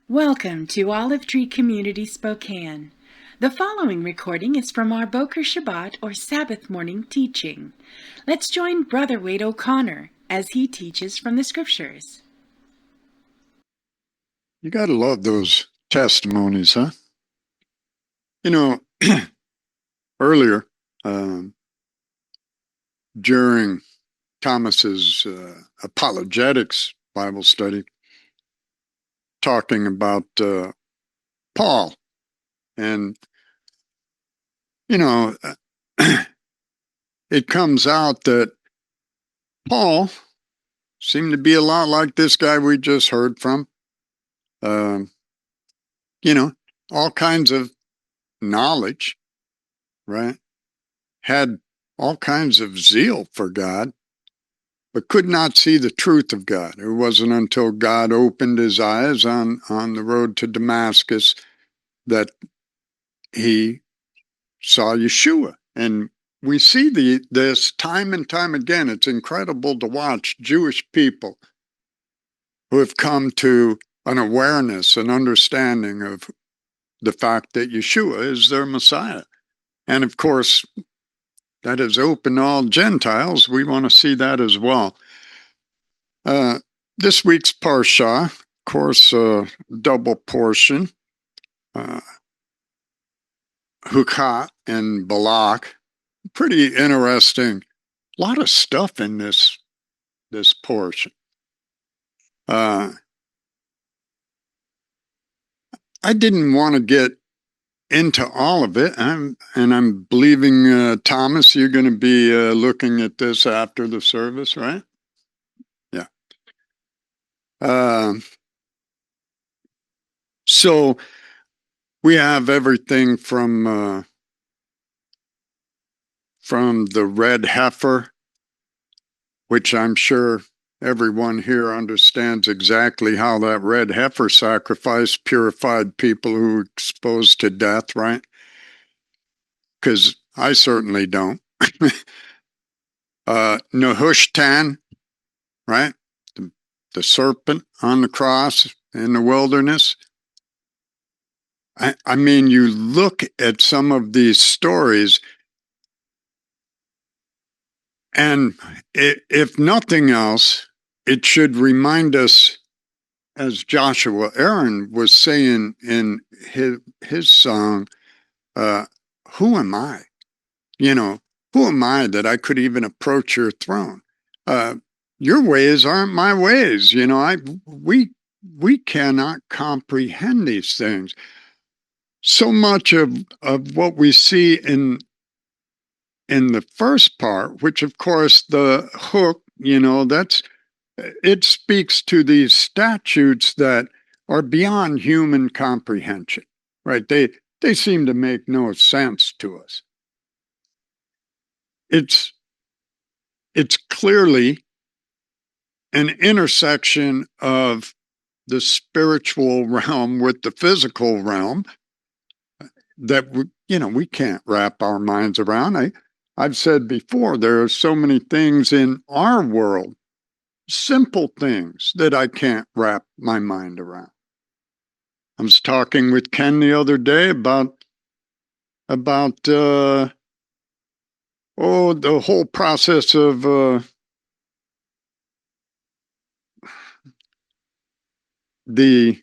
Welcome to Olive Tree Community Spokane. The following recording is from our Boker Shabbat or Sabbath morning teaching. Let's join Brother Wade O'Connor as he teaches from the scriptures. You got to love those testimonies, huh? You know, earlier during Thomas's apologetics Bible study, talking about Paul, and it comes out that Paul seemed to be a lot like this guy we just heard from. All kinds of knowledge, right? Had all kinds of zeal for God, but could not see the truth of God. It wasn't until God opened his eyes on the road to Damascus that he saw Yeshua. And we see this time and time again. It's incredible to watch Jewish people who have come to an awareness, an understanding of the fact that Yeshua is their Messiah. And of course, that has opened all Gentiles. We want to see that as well. This week's Parsha, of course, double portion, Chukat and Balak. Pretty interesting. A lot of stuff in this portion. I didn't want to get into all of it, and I'm believing, Thomas, you're going to be looking at this after the service, right? Yeah. So we have everything from the red heifer, which I'm sure everyone here understands exactly how that red heifer sacrifice purified people who were exposed to death, right? Because I certainly don't. Nehushtan, right? The serpent on the cross in the wilderness. I mean, you look at some of these stories, and if nothing else, it should remind us, as Joshua Aaron was saying in his song, who am I? Who am I that I could even approach your throne? Your ways aren't my ways. We cannot comprehend these things. So much of what we see in the first part, which of course the hook, it speaks to these statutes that are beyond human comprehension, right? They seem to make no sense to us. It's clearly an intersection of the spiritual realm with the physical realm that we can't wrap our minds around. I've said before, there are so many things in our world, simple things, that I can't wrap my mind around. I was talking with Ken the other day about the whole process of the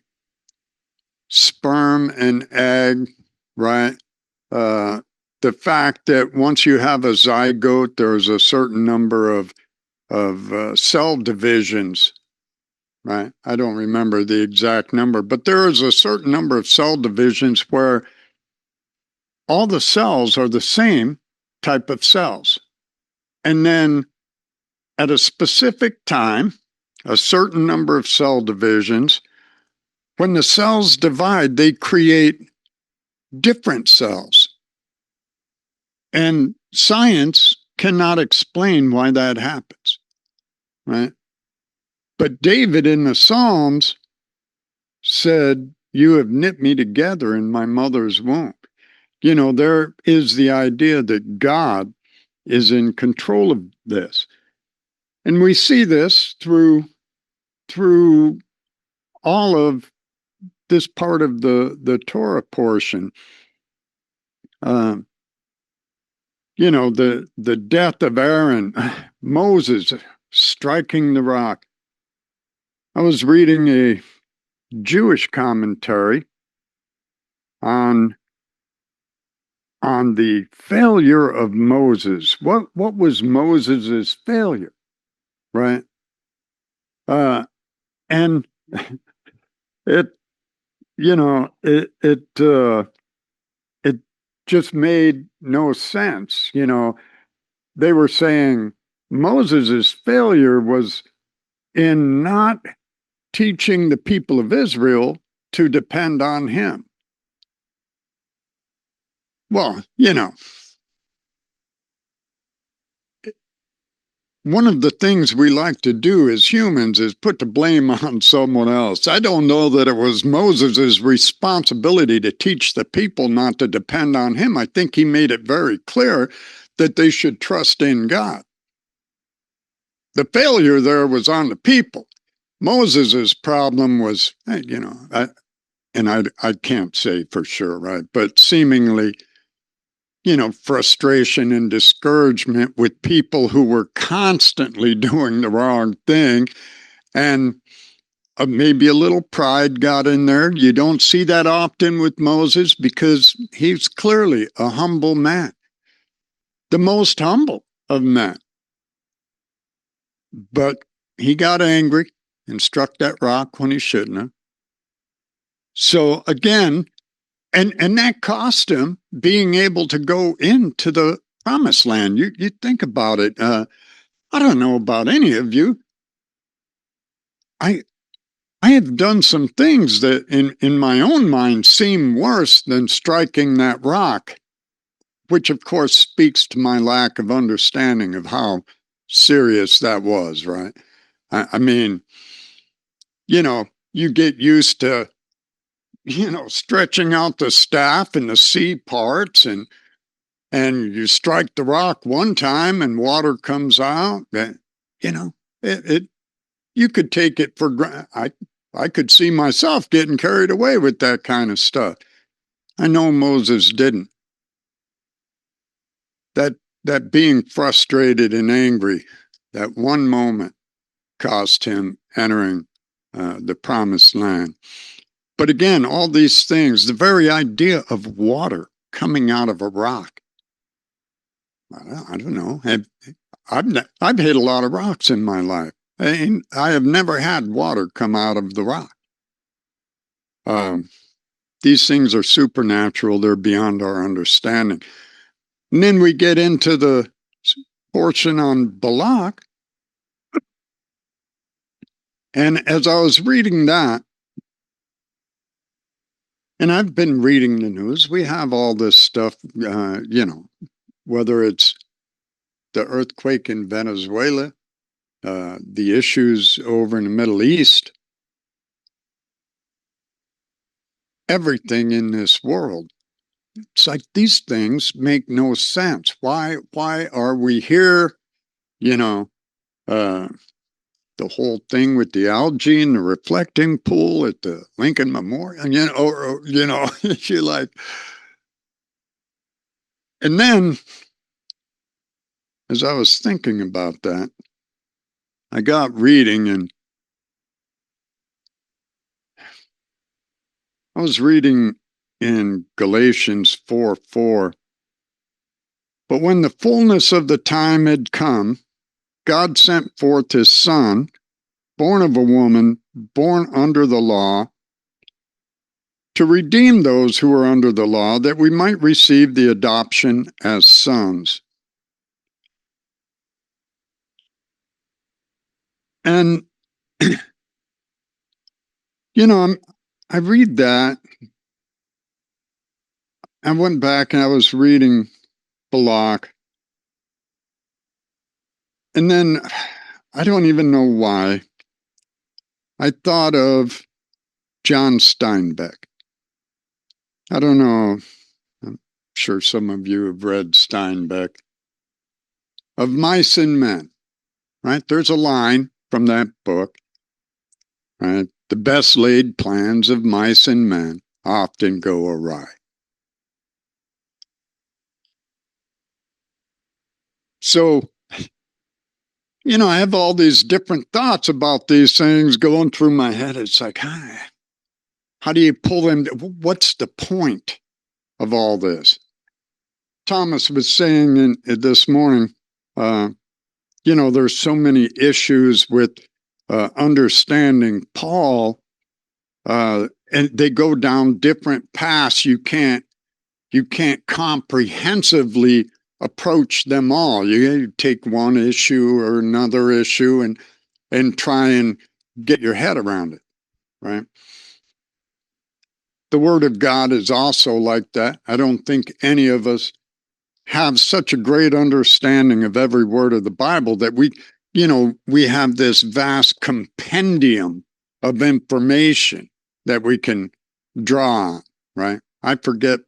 sperm and egg, right? The fact that once you have a zygote, there's a certain number of cell divisions, right? I don't remember the exact number, but there is a certain number of cell divisions where all the cells are the same type of cells. And then at a specific time, a certain number of cell divisions, when the cells divide, they create different cells. And science cannot explain why that happens, right? But David in the Psalms said, "You have knit me together in my mother's womb." There is the idea that God is in control of this. And we see this through all of this part of the Torah portion. The death of Aaron, Moses striking the rock. I was reading a Jewish commentary on the failure of Moses. What was Moses's failure, right? And it just made no sense. They were saying Moses's failure was in not teaching the people of Israel to depend on him. Well, one of the things we like to do as humans is put the blame on someone else. I don't know that it was Moses' responsibility to teach the people not to depend on him. I think he made it very clear that they should trust in God. The failure there was on the people. Moses' problem was, I can't say for sure, right? But seemingly, frustration and discouragement with people who were constantly doing the wrong thing. And maybe a little pride got in there. You don't see that often with Moses because he's clearly a humble man, the most humble of men. But he got angry and struck that rock when he shouldn't have. So again, and that cost him being able to go into the promised land. You think about it. I don't know about any of you. I have done some things that in my own mind seem worse than striking that rock, which of course speaks to my lack of understanding of how serious that was, right? I mean, you get used to stretching out the staff and the sea parts, and you strike the rock one time and water comes out. You could take it for granted. I could see myself getting carried away with that kind of stuff. I know Moses didn't. That being frustrated and angry, that one moment cost him entering the promised land. But again, all these things, the very idea of water coming out of a rock. I don't know. I've hit a lot of rocks in my life. I have never had water come out of the rock. These things are supernatural. They're beyond our understanding. And then we get into the portion on Balak. And as I was reading that, and I've been reading the news, we have all this stuff, whether it's the earthquake in Venezuela, the issues over in the Middle East, everything in this world. It's like these things make no sense. Why are we here? The whole thing with the algae and the reflecting pool at the Lincoln Memorial, you're like, and then as I was thinking about that, I got reading, and I was reading in Galatians 4:4. But when the fullness of the time had come, God sent forth his Son, born of a woman, born under the law, to redeem those who are under the law, that we might receive the adoption as sons. And, I read that. I went back and I was reading Balak. And then, I don't even know why, I thought of John Steinbeck. I don't know. I'm sure some of you have read Steinbeck. Of Mice and Men, right? There's a line from that book, right? the best laid plans of mice and men often go awry. So, I have all these different thoughts about these things going through my head. It's like, how do you pull them? What's the point of all this? Thomas was saying this morning, there's so many issues with understanding Paul, and they go down different paths. You can't comprehensively approach them all. You take one issue or another issue and try and get your head around it, right? The Word of God is also like that. I don't think any of us have such a great understanding of every word of the Bible that we have this vast compendium of information that we can draw on, right? I forget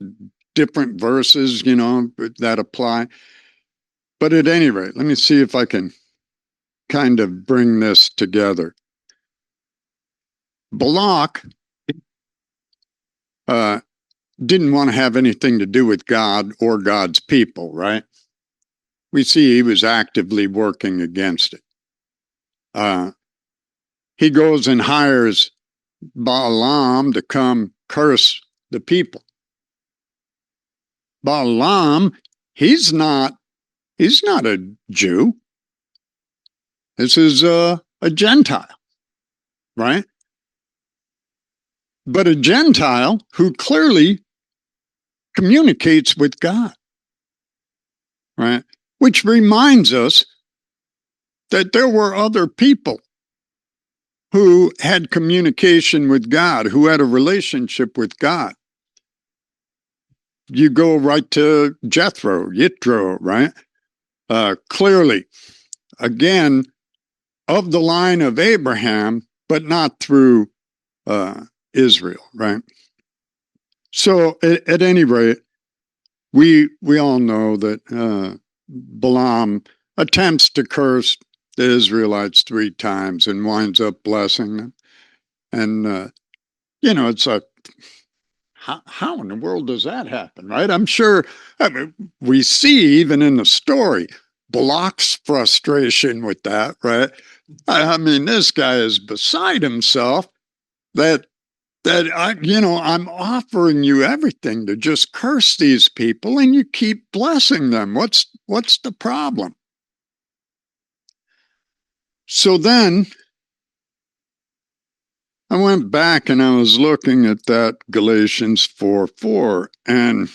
different verses, that apply. But at any rate, let me see if I can kind of bring this together. Balak didn't want to have anything to do with God or God's people, right? We see he was actively working against it. He goes and hires Balaam to come curse the people. Balaam, he's not a Jew. This is a Gentile, right? But a Gentile who clearly communicates with God, right? Which reminds us that there were other people who had communication with God, who had a relationship with God. You go right to Yitro, right? Clearly, again, of the line of Abraham, but not through Israel, right? So at any rate, we all know that Balaam attempts to curse the Israelites 3 times and winds up blessing them. And, it's like, how in the world does that happen, right? I'm sure, we see even in the story, Balak's frustration with that, right? I mean, this guy is beside himself that I'm offering you everything to just curse these people and you keep blessing them. What's the problem? So then I went back and I was looking at that Galatians 4:4 and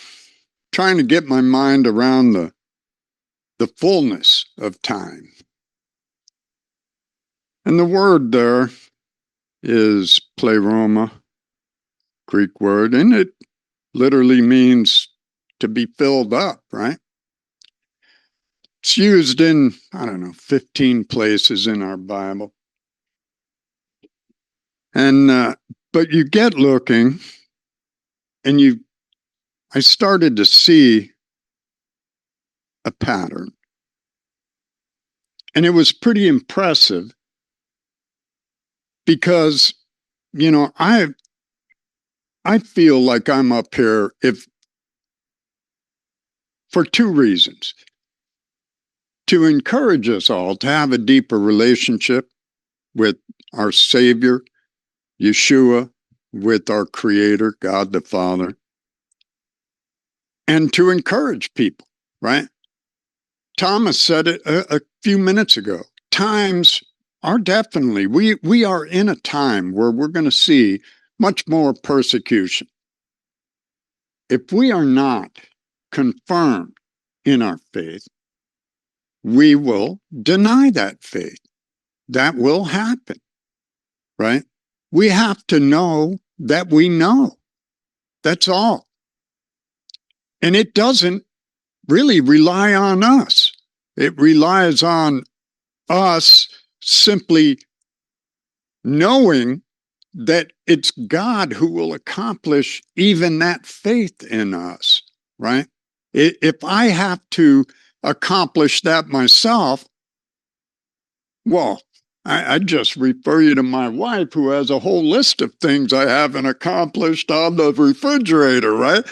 trying to get my mind around the fullness of time. And the word there is pleroma, Greek word, and it literally means to be filled up, right? It's used in, 15 places in our Bible. And, but you get looking and I started to see a pattern. And it was pretty impressive because, I feel like I'm up here for 2 reasons. To encourage us all to have a deeper relationship with our Savior, Yeshua, with our Creator, God the Father, and to encourage people, right? Thomas said it a few minutes ago. Times are definitely, we are in a time where we're going to see much more persecution. If we are not confirmed in our faith, we will deny that faith. That will happen, right? We have to know that we know. That's all. And it doesn't really rely on us. It relies on us simply knowing that it's God who will accomplish even that faith in us, right? If I have to accomplish that myself, well, I just refer you to my wife, who has a whole list of things I haven't accomplished on the refrigerator, right?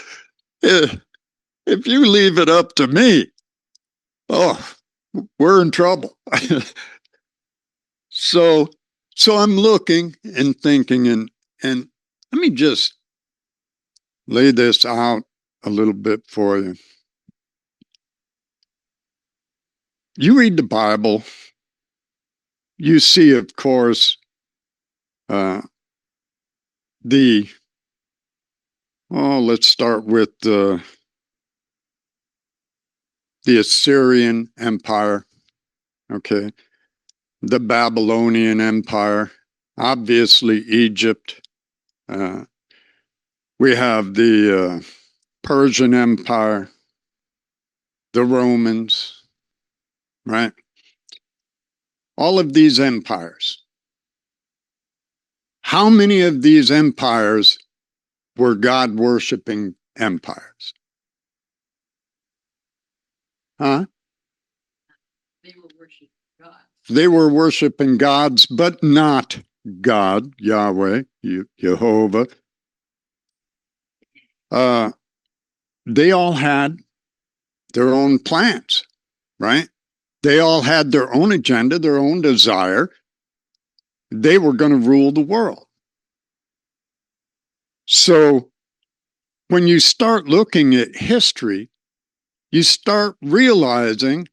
If you leave it up to me, oh, we're in trouble. So I'm looking and thinking, and let me just lay this out a little bit for you. You read the Bible, you see, of course, let's start with the Assyrian Empire, okay, the Babylonian Empire, obviously Egypt. We have the Persian Empire, the Romans, right? All of these empires. How many of these empires were God-worshiping empires? Huh? They were worshiping God. They were worshiping gods, but not God, Yahweh, Jehovah. They all had their own plans, right? They all had their own agenda, their own desire. They were going to rule the world. So when you start looking at history, you start realizing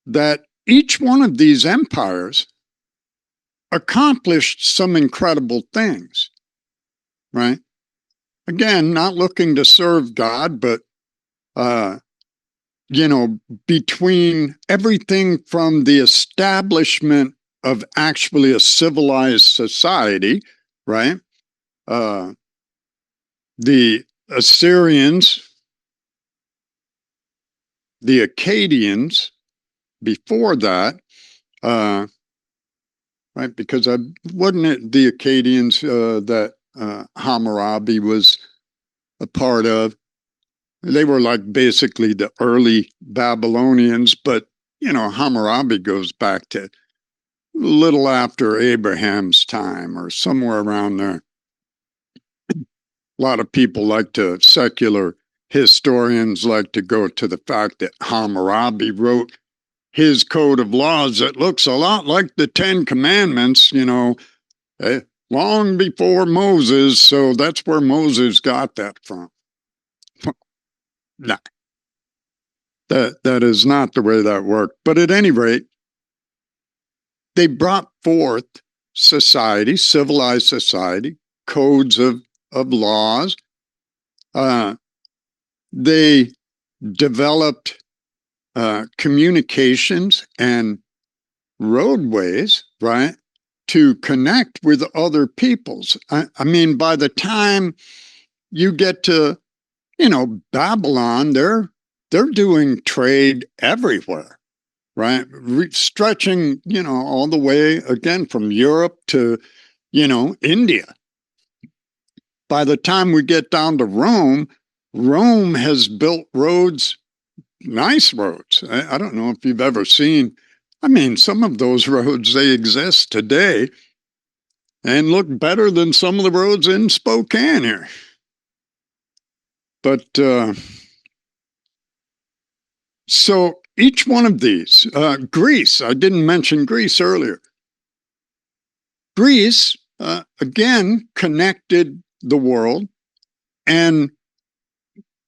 that each one of these empires accomplished some incredible things, right? Again, not looking to serve God, but, between everything from the establishment of actually a civilized society, right? The Assyrians, the Akkadians, before that, right? Because wasn't it the Akkadians that Hammurabi was a part of? They were like basically the early Babylonians, but Hammurabi goes back to a little after Abraham's time or somewhere around there. A lot of people secular historians like to go to the fact that Hammurabi wrote his code of laws that looks a lot like the Ten Commandments, long before Moses. So that's where Moses got that from. No, that is not the way that worked. But at any rate, they brought forth society, civilized society, codes of laws. They developed communications and roadways, right, to connect with other peoples. I mean, by the time you get to, Babylon, they're doing trade everywhere, right? Stretching, all the way again from Europe to, India. By the time we get down to Rome, Rome has built roads, nice roads. I don't know if you've ever seen, some of those roads, they exist today and look better than some of the roads in Spokane here. But so each one of these, Greece, I didn't mention Greece earlier. Greece, again, connected the world and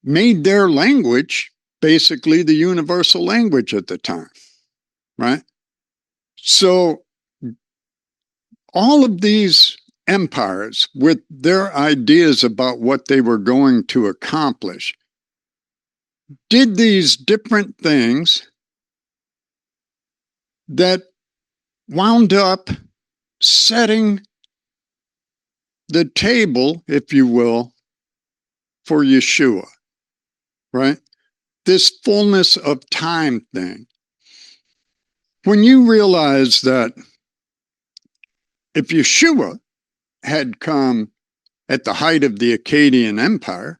made their language basically the universal language at the time, right? So all of these empires, with their ideas about what they were going to accomplish, did these different things that wound up setting the table, if you will, for Yeshua, right? This fullness of time thing. When you realize that if Yeshua had come at the height of the Akkadian Empire,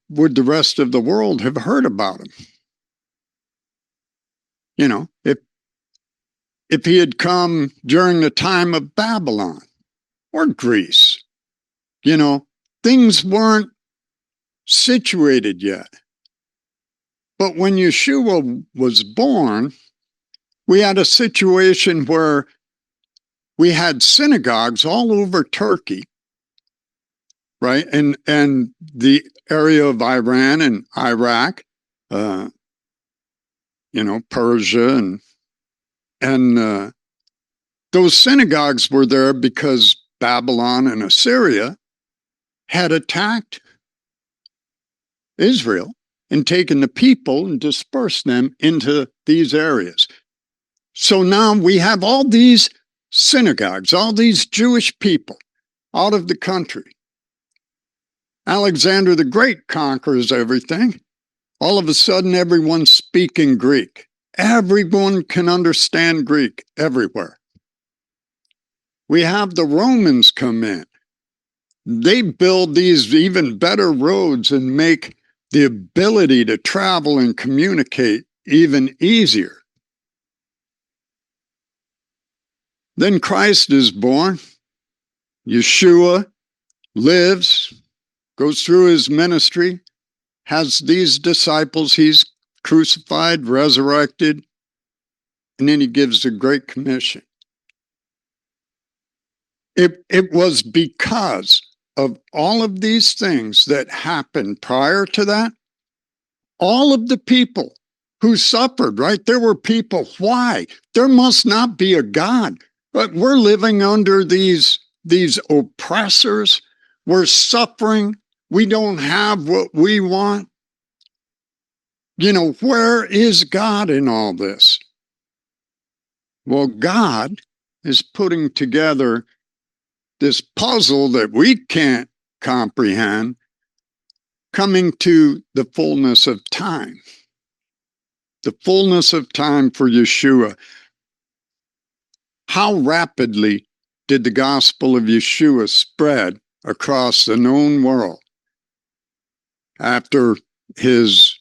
would the rest of the world have heard about him? if he had come during the time of Babylon or Greece. You know, things weren't situated yet. But when Yeshua was born, we had a situation where we had synagogues all over Turkey, right? And the area of Iran and Iraq, Persia and those synagogues were there because Babylon and Assyria had attacked Israel and taken the people and dispersed them into these areas. So now we have all these synagogues, all these Jewish people out of the country. Alexander the Great conquers everything. All of a sudden, everyone's speaking Greek. Everyone can understand Greek everywhere. We have the Romans come in. They build these even better roads and make the ability to travel and communicate even easier. Then Christ is born. Yeshua lives, goes through his ministry, has these disciples he's crucified, resurrected, and then he gives the Great Commission. It was because of all of these things that happened prior to that, all of the people who suffered, right? There were people, why? There must not be a God. But we're living under these oppressors. We're suffering. We don't have what we want. You know, where is God in all this? Well, God is putting together this puzzle that we can't comprehend, coming to the fullness of time. The fullness of time for Yeshua. How rapidly did the gospel of Yeshua spread across the known world after his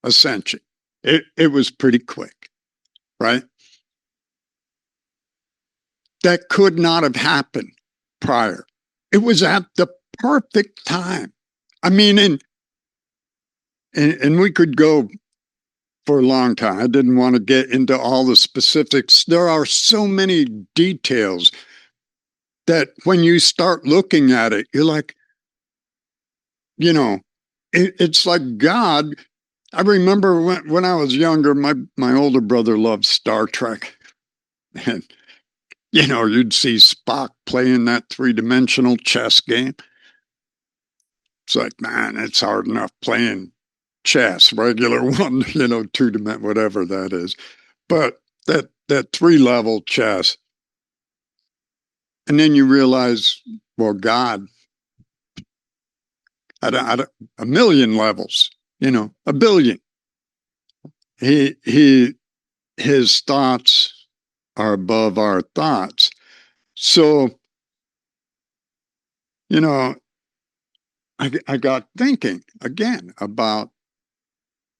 ascension? It was pretty quick, right? That could not have happened prior. It was at the perfect time. I mean, and we could go for a long time. I didn't want to get into all the specifics. There are so many details that when you start looking at it, you're like, you know, it's like God. I remember when I was younger, my older brother loved Star Trek. And, you know, you'd see Spock playing that three-dimensional chess game. It's like, man, it's hard enough playing chess, regular one, you know, two-dimensional, whatever that is. But that three-level chess. And then you realize, well, God, at a million levels, you know, a billion. His thoughts are above our thoughts. So, you know, I got thinking again about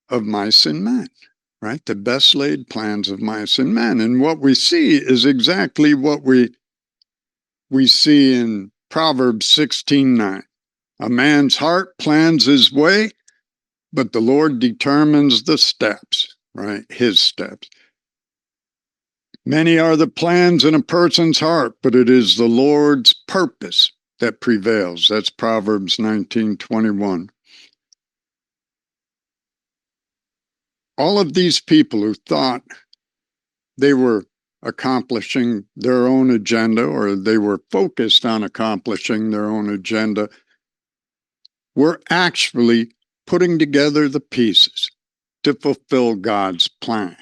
of mice and men, right? The best laid plans of mice and men. And what we see is exactly what we see in Proverbs 16:9. A man's heart plans his way, but the Lord determines the steps, right? His steps. Many are the plans in a person's heart, but it is the Lord's purpose that prevails. That's Proverbs 19:21. All of these people who thought they were accomplishing their own agenda, or they were focused on accomplishing their own agenda, were actually putting together the pieces to fulfill God's plan.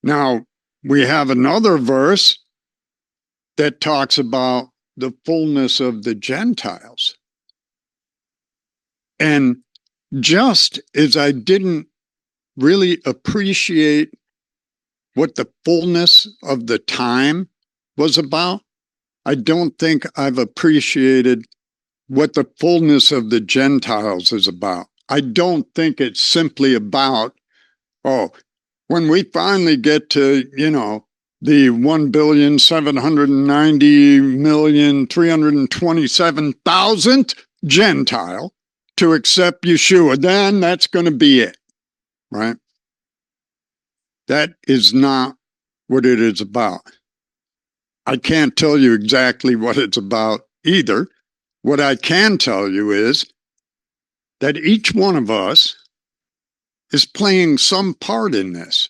Now, we have another verse that talks about the fullness of the Gentiles. And just as I didn't really appreciate what the fullness of the time was about, I don't think I've appreciated what the fullness of the Gentiles is about. I don't think it's simply about, oh, when we finally get to, the 1,790,327,000th Gentile to accept Yeshua, then that's going to be it, right? That is not what it is about. I can't tell you exactly what it's about either. What I can tell you is that each one of us is playing some part in this.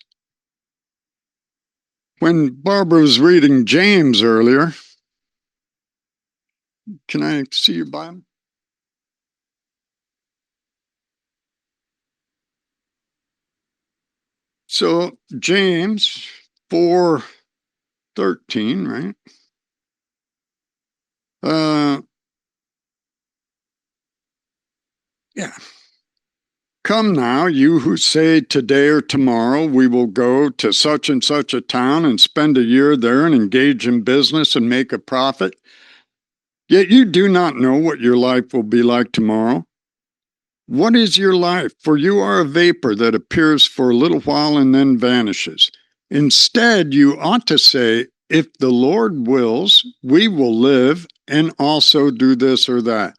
When Barbara was reading James earlier, can I see your Bible? So James 4:13, right? Yeah. Come now, you who say today or tomorrow we will go to such and such a town and spend a year there and engage in business and make a profit. Yet you do not know what your life will be like tomorrow. What is your life? For you are a vapor that appears for a little while and then vanishes. Instead, you ought to say, if the Lord wills, we will live and also do this or that.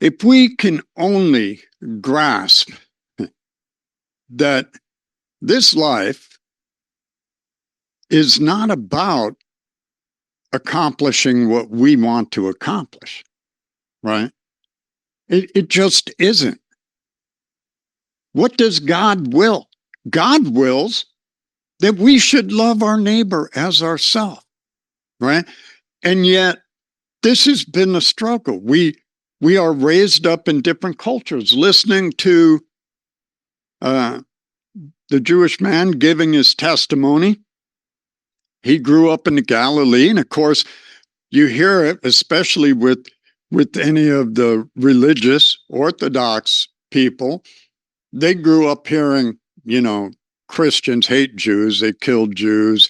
If we can only grasp that this life is not about accomplishing what we want to accomplish, right? It just isn't. What does God will? God wills that we should love our neighbor as ourselves, right? And yet, this has been a struggle. We are raised up in different cultures, listening to the Jewish man giving his testimony. He grew up in the Galilee, and of course, you hear it, especially with any of the religious Orthodox people. They grew up hearing, Christians hate Jews, they killed Jews,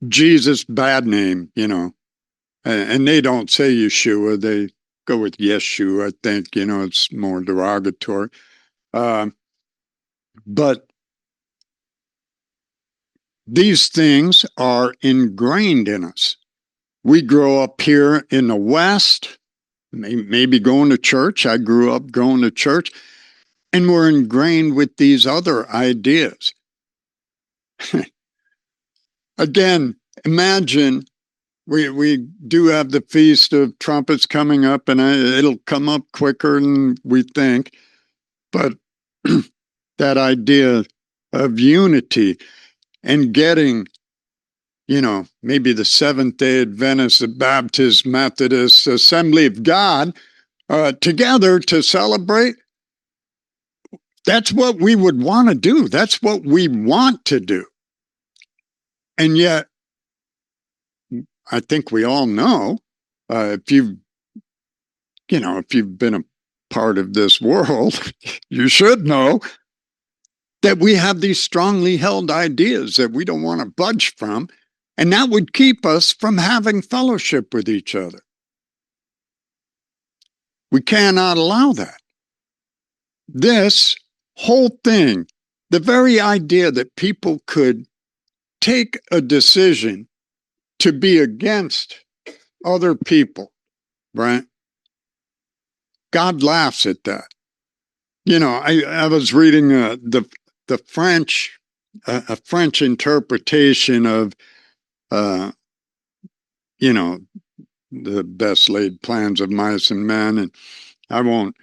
Jesus, bad name, and they don't say Yeshua, they go with Yeshua, I think, it's more derogatory. But these things are ingrained in us. We grow up here in the West, maybe going to church. I grew up going to church, and we're ingrained with these other ideas. Again, imagine we do have the Feast of Trumpets coming up, and it'll come up quicker than we think. But that idea of unity and getting, maybe the Seventh-day Adventists, the Baptist, Methodist, Assembly of God together to celebrate, that's what we would want to do. That's what we want to do. And yet, I think we all know, if you've been a part of this world, you should know that we have these strongly held ideas that we don't want to budge from, and that would keep us from having fellowship with each other. We cannot allow that. This whole thing, the very idea that people could take a decision to be against other people, right? God laughs at that. I was reading the French, a French interpretation of, the best laid plans of mice and men, and I won't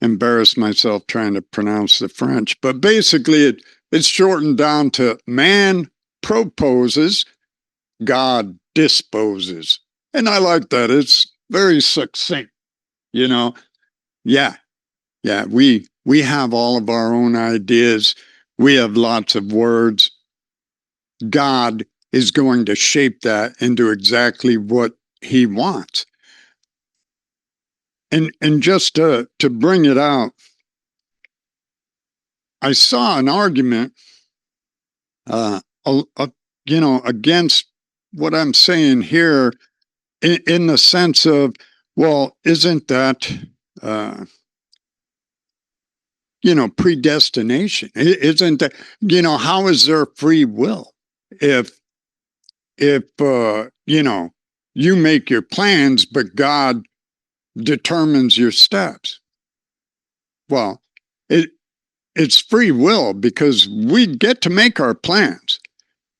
embarrass myself trying to pronounce the French, but basically it's shortened down to man proposes, God disposes. And I like that. It's very succinct, Yeah, we have all of our own ideas. We have lots of words. God is going to shape that into exactly what he wants. And just to bring it out, I saw an argument, against what I'm saying here in the sense of, well, isn't that, predestination. Isn't that, how is there free will if you make your plans, but God determines your steps? Well, it's free will because we get to make our plans.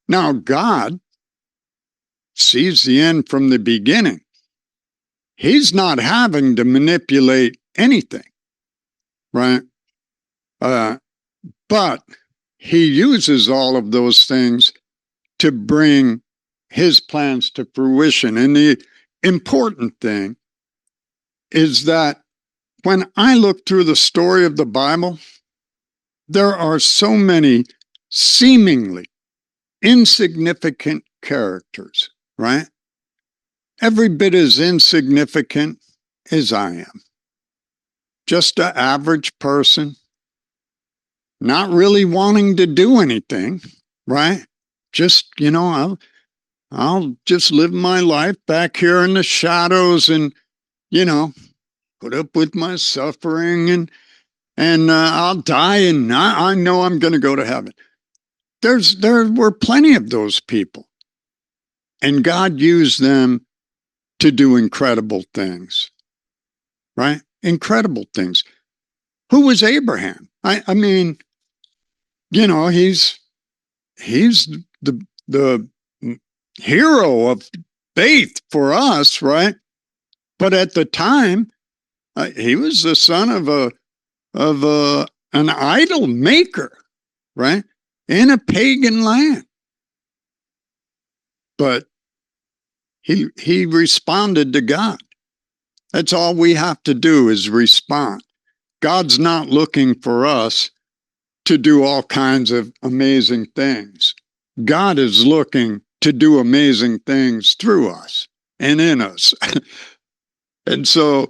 Now, God sees the end from the beginning. He's not having to manipulate anything, right? But he uses all of those things to bring his plans to fruition. And the important thing is that when I look through the story of the Bible, there are so many seemingly insignificant characters, right? Every bit as insignificant as I am. Just an average person, not really wanting to do anything, right? Just, I'll just live my life back here in the shadows and, put up with my suffering and I'll die and I know I'm going to go to heaven. There were plenty of those people. And God used them to do incredible things, right? Incredible things. Who was Abraham? I mean, he's the hero of faith for us, right? But at the time, he was the son of an idol maker, right? In a pagan land. But he responded to God. That's all we have to do is respond. God's not looking for us to do all kinds of amazing things. God is looking to do amazing things through us and in us. And so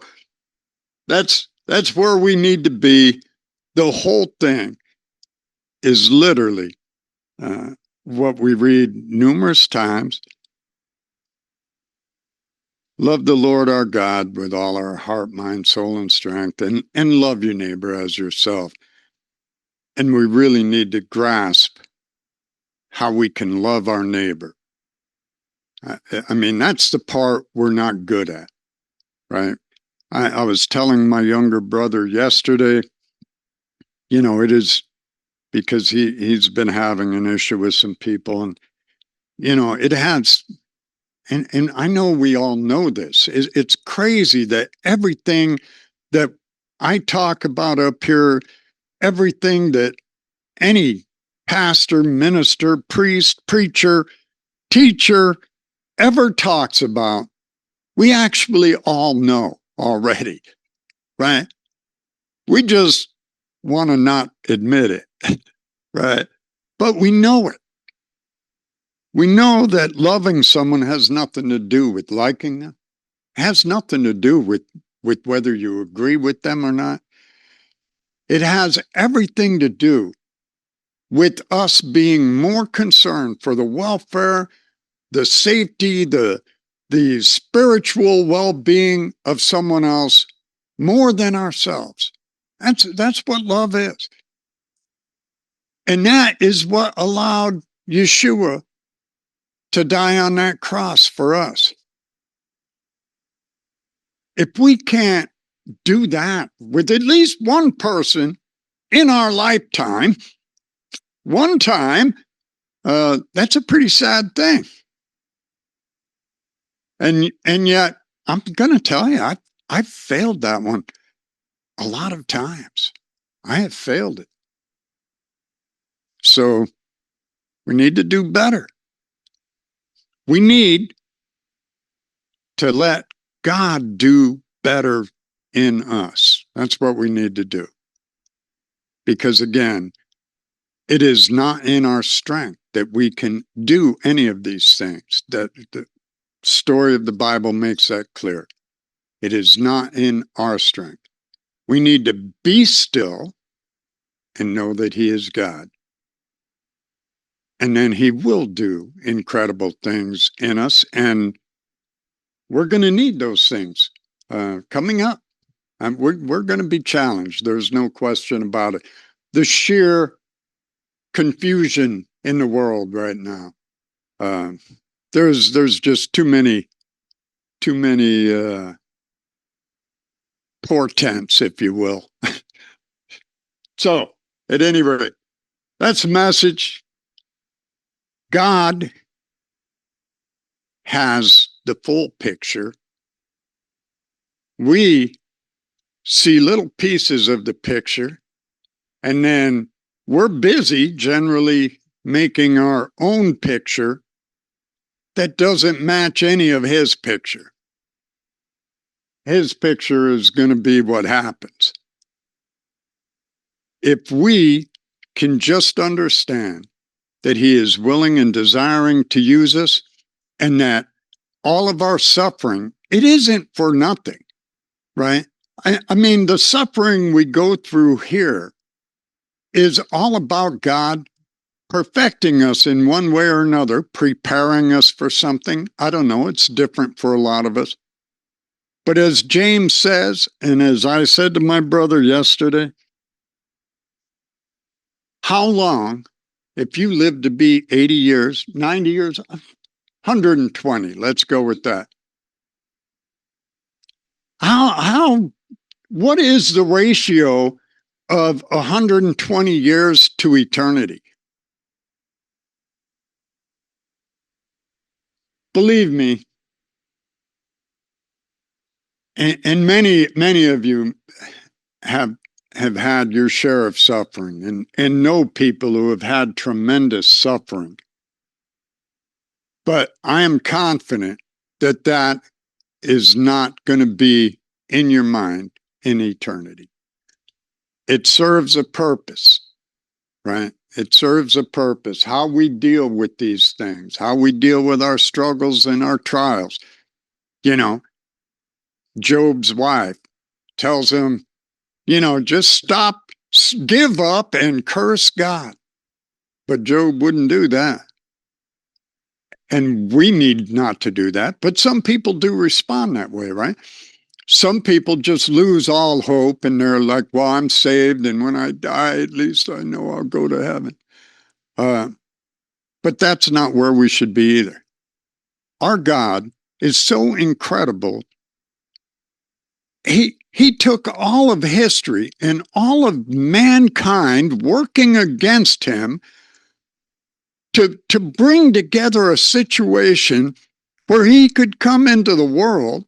that's where we need to be. The whole thing is literally what we read numerous times. Love the Lord our God with all our heart, mind, soul, and strength, and love your neighbor as yourself. And we really need to grasp how we can love our neighbor. I mean, that's the part we're not good at, right? I was telling my younger brother yesterday, it is because he's been having an issue with some people, and, it has... And I know we all know this. It's crazy that everything that I talk about up here, everything that any pastor, minister, priest, preacher, teacher ever talks about, we actually all know already, right? We just want to not admit it, right? But we know it. We know that loving someone has nothing to do with liking them. It has nothing to do with whether you agree with them or not. It has everything to do with us being more concerned for the welfare, the safety, the spiritual well-being of someone else more than ourselves. That's what love is. And that is what allowed Yeshua to die on that cross for us. If we can't do that with at least one person in our lifetime, one time, that's a pretty sad thing. And yet, I'm going to tell you, I've failed that one a lot of times. I have failed it. So we need to do better. We need to let God do better in us. That's what we need to do. Because again, it is not in our strength that we can do any of these things. That the story of the Bible makes that clear. It is not in our strength. We need to be still and know that He is God. And then He will do incredible things in us. And we're going to need those things coming up. And we're going to be challenged. There's no question about it. The sheer confusion in the world right now. There's just too many portents, if you will. So, at any rate, that's the message. God has the full picture. We see little pieces of the picture, and then we're busy generally making our own picture that doesn't match any of his picture. His picture is going to be what happens. If we can just understand that he is willing and desiring to use us, and that all of our suffering, it isn't for nothing, right? I mean, the suffering we go through here is all about God perfecting us in one way or another, preparing us for something. I don't know, it's different for a lot of us. But as James says, and as I said to my brother yesterday, how long, if you live to be 80 years, 90 years, 120, let's go with that. What is the ratio of 120 years to eternity? Believe me, and many of you have had your share of suffering and know people who have had tremendous suffering. But I am confident that that is not going to be in your mind in eternity. It serves a purpose, right? It serves a purpose. How we deal with these things, how we deal with our struggles and our trials. You know, Job's wife tells him, just stop, give up and curse God. But Job wouldn't do that. And we need not to do that. But some people do respond that way, right? Some people just lose all hope and they're like, well, I'm saved. And when I die, at least I know I'll go to heaven. But that's not where we should be either. Our God is so incredible. He took all of history and all of mankind working against him to bring together a situation where he could come into the world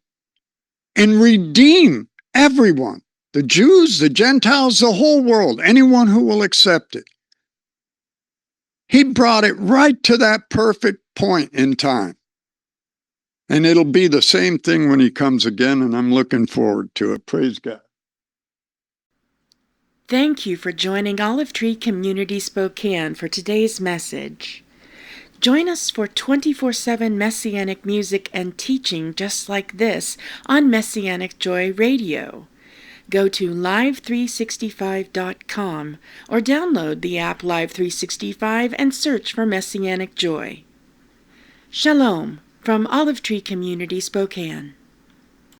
and redeem everyone, the Jews, the Gentiles, the whole world, anyone who will accept it. He brought it right to that perfect point in time. And it'll be the same thing when he comes again, and I'm looking forward to it. Praise God. Thank you for joining Olive Tree Community Spokane for today's message. Join us for 24/7 Messianic music and teaching just like this on Messianic Joy Radio. Go to live365.com or download the app Live365 and search for Messianic Joy. Shalom from Olive Tree Community Spokane.